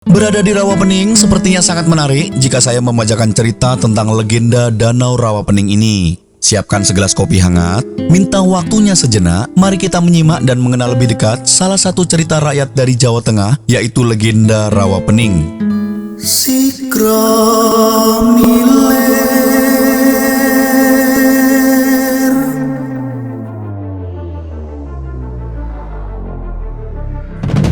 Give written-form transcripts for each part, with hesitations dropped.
Berada di Rawapening sepertinya sangat menarik jika saya membacakan cerita tentang legenda Danau Rawapening ini. Siapkan segelas kopi hangat, minta waktunya sejenak, mari kita menyimak dan mengenal lebih dekat salah satu cerita rakyat dari Jawa Tengah, yaitu legenda Rawapening.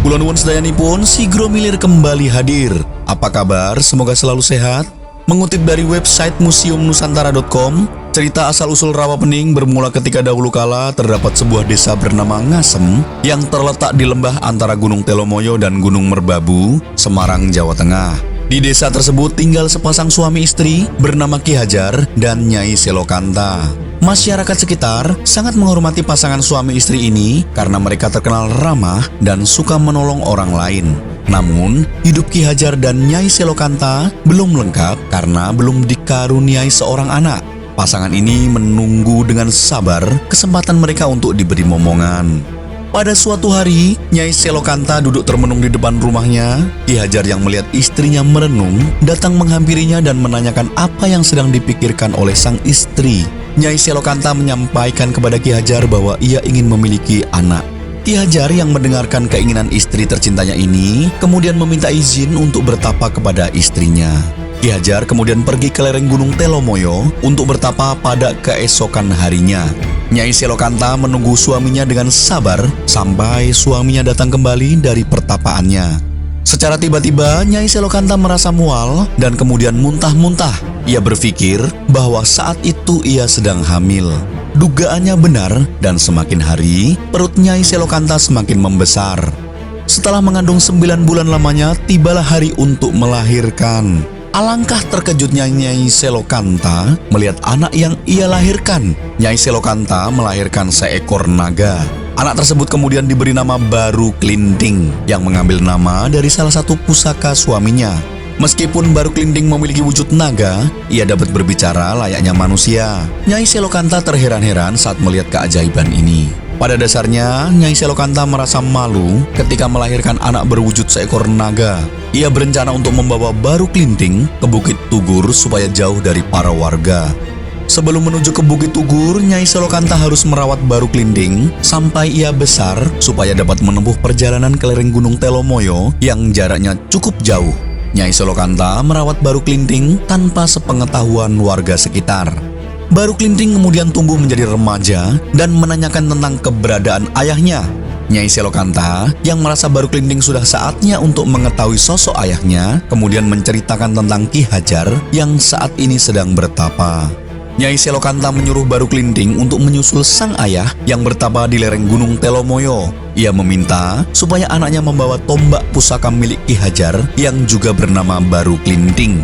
Kula nuwun sedayanipun, Sigro Milir kembali hadir. Apa kabar? Semoga selalu sehat. Mengutip dari website museumnusantara.com, cerita asal-usul Rawapening bermula ketika dahulu kala terdapat sebuah desa bernama Ngasem yang terletak di lembah antara Gunung Telomoyo dan Gunung Merbabu, Semarang, Jawa Tengah. Di desa tersebut tinggal sepasang suami istri bernama Ki Hajar dan Nyai Selokanta. Masyarakat sekitar sangat menghormati pasangan suami istri ini karena mereka terkenal ramah dan suka menolong orang lain. Namun, hidup Ki Hajar dan Nyai Selokanta belum lengkap karena belum dikaruniai seorang anak. Pasangan ini menunggu dengan sabar kesempatan mereka untuk diberi momongan. Pada suatu hari, Nyai Selokanta duduk termenung di depan rumahnya. Ki Hajar yang melihat istrinya merenung, datang menghampirinya dan menanyakan apa yang sedang dipikirkan oleh sang istri. Nyai Selokanta menyampaikan kepada Ki Hajar bahwa ia ingin memiliki anak. Ki Hajar yang mendengarkan keinginan istri tercintanya ini, kemudian meminta izin untuk bertapa kepada istrinya. Ki Hajar kemudian pergi ke lereng Gunung Telomoyo untuk bertapa pada keesokan harinya. Nyai Selokanta menunggu suaminya dengan sabar sampai suaminya datang kembali dari pertapaannya. Secara tiba-tiba, Nyai Selokanta merasa mual dan kemudian muntah-muntah. Ia berpikir bahwa saat itu ia sedang hamil. Dugaannya benar dan semakin hari, perut Nyai Selokanta semakin membesar. Setelah mengandung 9 bulan lamanya, tibalah hari untuk melahirkan. Alangkah terkejutnya Nyai Selokanta melihat anak yang ia lahirkan. Nyai Selokanta melahirkan seekor naga. Anak tersebut kemudian diberi nama Baru Klinding yang mengambil nama dari salah satu pusaka suaminya. Meskipun Baru Klinding memiliki wujud naga, ia dapat berbicara layaknya manusia. Nyai Selokanta terheran-heran saat melihat keajaiban ini. Pada dasarnya, Nyai Selokanta merasa malu ketika melahirkan anak berwujud seekor naga. Ia berencana untuk membawa Baru Klinding ke Bukit Tugur supaya jauh dari para warga. Sebelum menuju ke Bukit Tugur, Nyai Selokanta harus merawat Baru Klinding sampai ia besar supaya dapat menempuh perjalanan ke lereng Gunung Telomoyo yang jaraknya cukup jauh. Nyai Selokanta merawat Baru Klinding tanpa sepengetahuan warga sekitar. Baru Klinding kemudian tumbuh menjadi remaja dan menanyakan tentang keberadaan ayahnya. Nyai Selokanta yang merasa Baru Klinding sudah saatnya untuk mengetahui sosok ayahnya, kemudian menceritakan tentang Ki Hajar yang saat ini sedang bertapa. Nyai Selokanta menyuruh Baru Klinding untuk menyusul sang ayah yang bertapa di lereng Gunung Telomoyo. Ia meminta supaya anaknya membawa tombak pusaka milik Ki Hajar yang juga bernama Baru Klinding.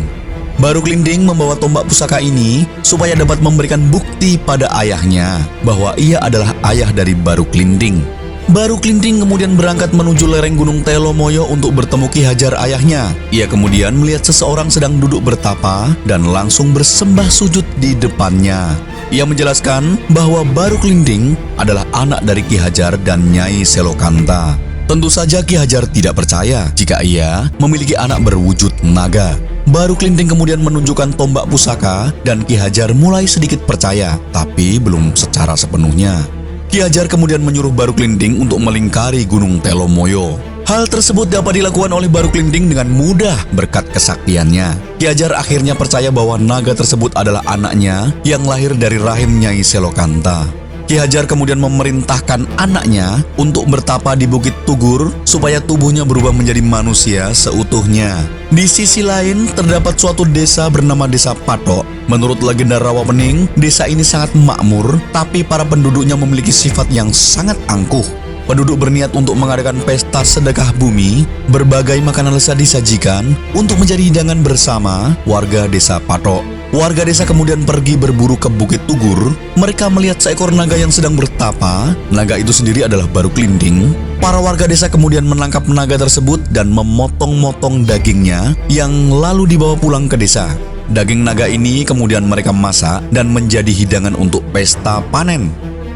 Baru Klinding membawa tombak pusaka ini supaya dapat memberikan bukti pada ayahnya bahwa ia adalah ayah dari Baru Klinding. Baru Klinding kemudian berangkat menuju lereng Gunung Telomoyo untuk bertemu Ki Hajar ayahnya. Ia kemudian melihat seseorang sedang duduk bertapa dan langsung bersembah sujud di depannya. Ia menjelaskan bahwa Baru Klinding adalah anak dari Ki Hajar dan Nyai Selokanta. Tentu saja Ki Hajar tidak percaya jika ia memiliki anak berwujud naga. Baru Klinding kemudian menunjukkan tombak pusaka dan Ki Hajar mulai sedikit percaya, tapi belum secara sepenuhnya. Ki Hajar kemudian menyuruh Baru Klinding untuk melingkari Gunung Telomoyo. Hal tersebut dapat dilakukan oleh Baru Klinding dengan mudah berkat kesaktiannya. Ki Hajar akhirnya percaya bahwa naga tersebut adalah anaknya yang lahir dari rahim Nyai Selokanta. Ki Hajar kemudian memerintahkan anaknya untuk bertapa di Bukit Tugur supaya tubuhnya berubah menjadi manusia seutuhnya. Di sisi lain, terdapat suatu desa bernama Desa Patok. Menurut legenda Rawapening, desa ini sangat makmur, tapi para penduduknya memiliki sifat yang sangat angkuh. Penduduk berniat untuk mengadakan pesta sedekah bumi, berbagai makanan lezat disajikan untuk menjadi hidangan bersama warga Desa Patok. Warga desa kemudian pergi berburu ke Bukit Tugur. Mereka melihat seekor naga yang sedang bertapa. Naga itu sendiri adalah Baru Klinding. Para warga desa kemudian menangkap naga tersebut dan memotong-motong dagingnya yang lalu dibawa pulang ke desa. Daging naga ini kemudian mereka masak dan menjadi hidangan untuk pesta panen.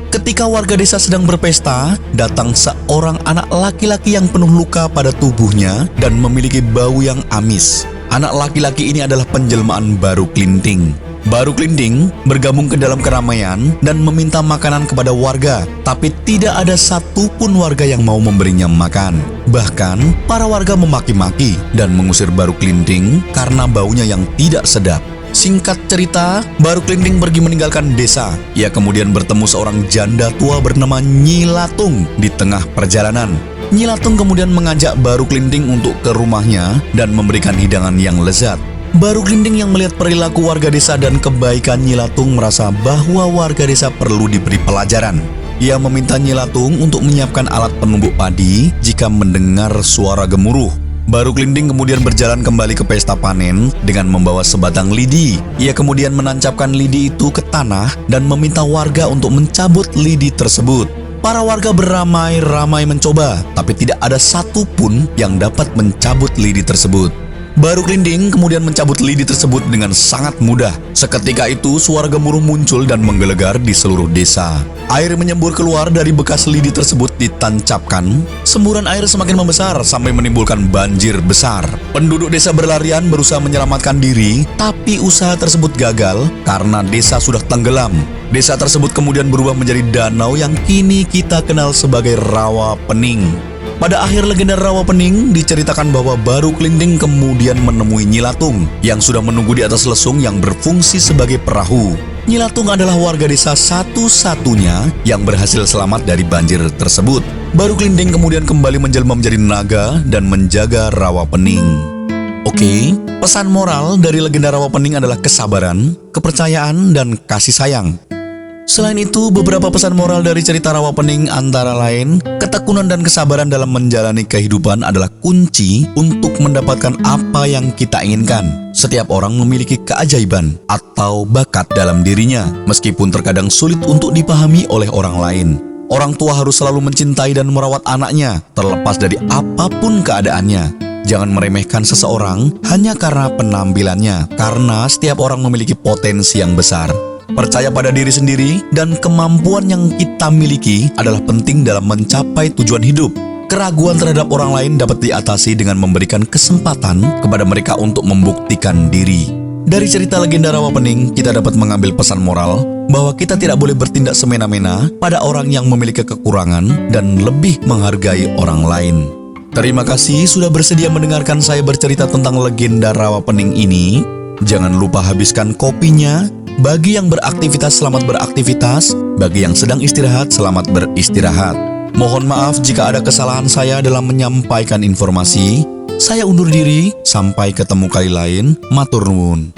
Ketika warga desa sedang berpesta, datang seorang anak laki-laki yang penuh luka pada tubuhnya dan memiliki bau yang amis. Anak laki-laki ini adalah penjelmaan Baru Klinting. Baru Klinting bergabung ke dalam keramaian dan meminta makanan kepada warga, tapi tidak ada satupun warga yang mau memberinya makan. Bahkan, para warga memaki-maki dan mengusir Baru Klinting karena baunya yang tidak sedap. Singkat cerita, Baru Klinting pergi meninggalkan desa. Ia kemudian bertemu seorang janda tua bernama Nyi Latung di tengah perjalanan. Nyi Latung kemudian mengajak Baru Klinting untuk ke rumahnya dan memberikan hidangan yang lezat. Baru Klinting yang melihat perilaku warga desa dan kebaikan Nyi Latung merasa bahwa warga desa perlu diberi pelajaran. Ia meminta Nyi Latung untuk menyiapkan alat penumbuk padi jika mendengar suara gemuruh. Baru Klinting kemudian berjalan kembali ke pesta panen dengan membawa sebatang lidi. Ia kemudian menancapkan lidi itu ke tanah dan meminta warga untuk mencabut lidi tersebut. Para warga beramai-ramai mencoba, tapi tidak ada satupun yang dapat mencabut lidi tersebut. Baru Klinting kemudian mencabut lidi tersebut dengan sangat mudah. Seketika itu suara gemuruh muncul dan menggelegar di seluruh desa. Air menyembur keluar dari bekas lidi tersebut ditancapkan. Semburan air semakin membesar sampai menimbulkan banjir besar. Penduduk desa berlarian berusaha menyelamatkan diri, tapi usaha tersebut gagal karena desa sudah tenggelam. Desa tersebut kemudian berubah menjadi danau yang kini kita kenal sebagai Rawa Pening. Pada akhir legenda Rawa Pening diceritakan bahwa Baru Klinting kemudian menemui Nyi Latung yang sudah menunggu di atas lesung yang berfungsi sebagai perahu. Nyi Latung adalah warga desa satu-satunya yang berhasil selamat dari banjir tersebut. Baru Klinting kemudian kembali menjelma menjadi naga dan menjaga Rawa Pening. Oke, pesan moral dari legenda Rawa Pening adalah kesabaran, kepercayaan, dan kasih sayang. Selain itu, beberapa pesan moral dari cerita Rawa Pening antara lain, ketekunan dan kesabaran dalam menjalani kehidupan adalah kunci untuk mendapatkan apa yang kita inginkan. Setiap orang memiliki keajaiban atau bakat dalam dirinya, meskipun terkadang sulit untuk dipahami oleh orang lain. Orang tua harus selalu mencintai dan merawat anaknya, terlepas dari apapun keadaannya. Jangan meremehkan seseorang hanya karena penampilannya, karena setiap orang memiliki potensi yang besar. Percaya pada diri sendiri dan kemampuan yang kita miliki adalah penting dalam mencapai tujuan hidup. Keraguan terhadap orang lain dapat diatasi dengan memberikan kesempatan kepada mereka untuk membuktikan diri. Dari cerita legenda Rawa Pening, kita dapat mengambil pesan moral bahwa kita tidak boleh bertindak semena-mena pada orang yang memiliki kekurangan dan lebih menghargai orang lain. Terima kasih sudah bersedia mendengarkan saya bercerita tentang legenda Rawa Pening ini. Jangan lupa habiskan kopinya. Bagi yang beraktivitas, selamat beraktivitas. Bagi yang sedang istirahat, selamat beristirahat. Mohon maaf jika ada kesalahan saya dalam menyampaikan informasi. Saya undur diri, sampai ketemu kali lain. Matur nuwun.